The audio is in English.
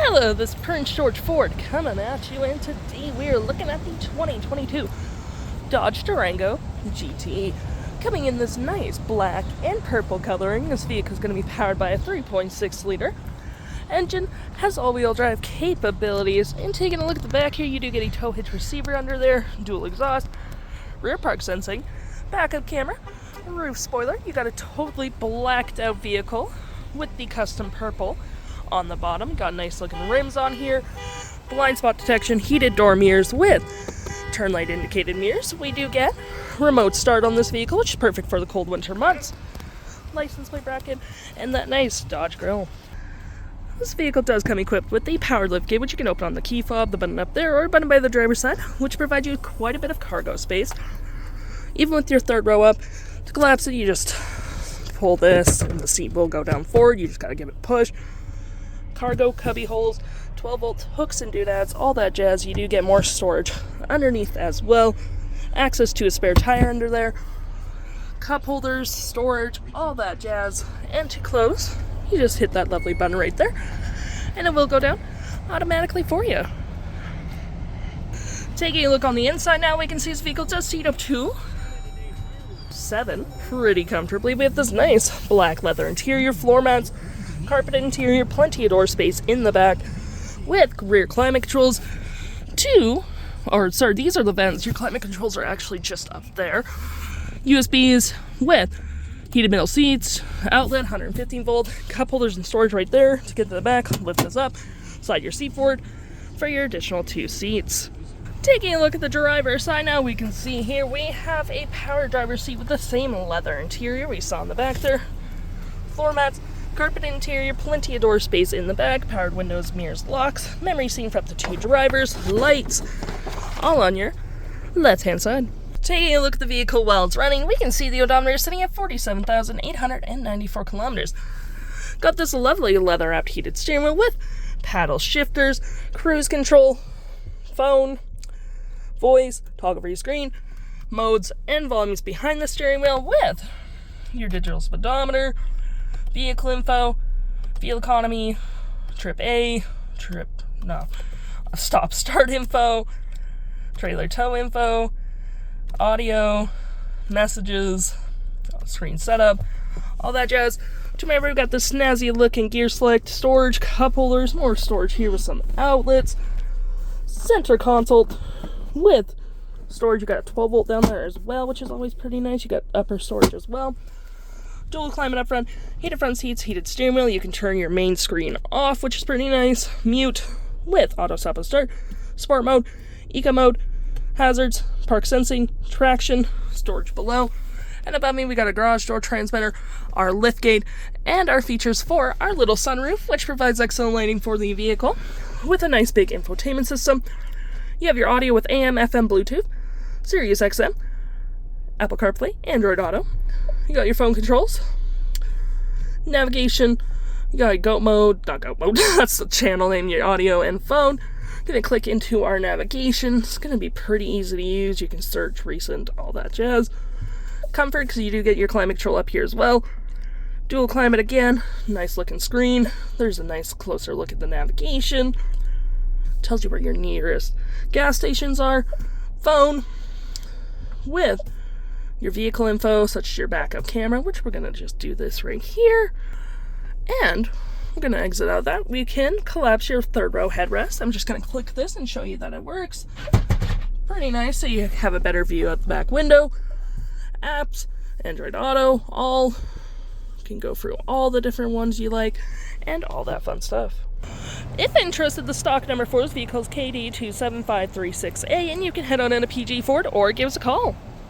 Hello, this is Prince George Ford coming at you, and today we're looking at the 2022 Dodge Durango GT. Coming in this nice black and purple coloring, this vehicle is going to be powered by a 3.6 liter engine, has all-wheel drive capabilities, and taking a look at the back here, you do get a tow hitch receiver under there, dual exhaust, rear park sensing, backup camera, roof spoiler. You got a totally blacked out vehicle with the custom purple on the bottom. Got nice looking rims on here, blind spot detection, heated door mirrors with turn light indicated mirrors. We do get remote start on this vehicle, which is perfect for the cold winter months. License plate bracket and that nice Dodge grille. This vehicle does come equipped with the power liftgate, which you can open on the key fob, the button up there, or a button by the driver's side, which provides you quite a bit of cargo space. Even with your third row up, to collapse it, you just pull this and the seat will go down forward. You just gotta give it a push. Cargo cubby holes, 12 volt hooks and doodads, all that jazz. You do get more storage underneath as well. Access to a spare tire under there. Cup holders, storage, all that jazz. And to close, you just hit that lovely button right there, and it will go down automatically for you. Taking a look on the inside now, we can see this vehicle does seat up to 7 pretty comfortably. We have this nice black leather interior, floor mats, carpeted interior, plenty of door space in the back with rear climate controls. These are the vents. Your climate controls are actually just up there. USBs with heated middle seats, outlet, 115 volt, cup holders and storage right there. To get to the back, lift this up, slide your seat forward for your additional 2 seats. Taking a look at the driver's side now, we can see here we have a power driver's seat with the same leather interior we saw in the back there. Floor mats, carpet interior, plenty of door space in the back, powered windows, mirrors, locks, memory seat for up to 2 drivers, lights, all on your left-hand side. Taking a look at the vehicle while it's running, we can see the odometer sitting at 47,894 kilometers. Got this lovely leather-wrapped heated steering wheel with paddle shifters, cruise control, phone, voice, toggle for your screen, modes, and volumes behind the steering wheel with your digital speedometer, vehicle info, fuel economy, stop start info, trailer tow info, audio, messages, screen setup, all that jazz. To remember, we've got the snazzy looking gear select, storage, cup holders, more storage here with some outlets, center console with storage. You got a 12 volt down there as well, which is always pretty nice. You got upper storage as well. Dual climate up front, heated front seats, heated steering wheel. You can turn your main screen off, which is pretty nice. Mute with auto stop and start, sport mode, eco mode, hazards, park sensing, traction, storage below. And above me, we got a garage door transmitter, our liftgate, and our features for our little sunroof, which provides excellent lighting for the vehicle with a nice big infotainment system. You have your audio with AM, FM, Bluetooth, SiriusXM, Apple CarPlay, Android Auto. You got your phone controls, navigation, you got not goat mode, that's the channel name, your audio and phone. Gonna click into our navigation. It's gonna be pretty easy to use. You can search, recent, all that jazz. Comfort, because you do get your climate control up here as well. Dual climate again, nice looking screen. There's a nice closer look at the navigation. Tells you where your nearest gas stations are. Phone with your vehicle info, such as your backup camera, which we're gonna just do this right here. And we're gonna exit out of that. We can collapse your third row headrest. I'm just gonna click this and show you that it works. Pretty nice, so you have a better view at the back window. Apps, Android Auto, all. You can go through all the different ones you like and all that fun stuff. If interested, the stock number for this vehicle is KD27536A, and you can head on in to PG Ford or give us a call.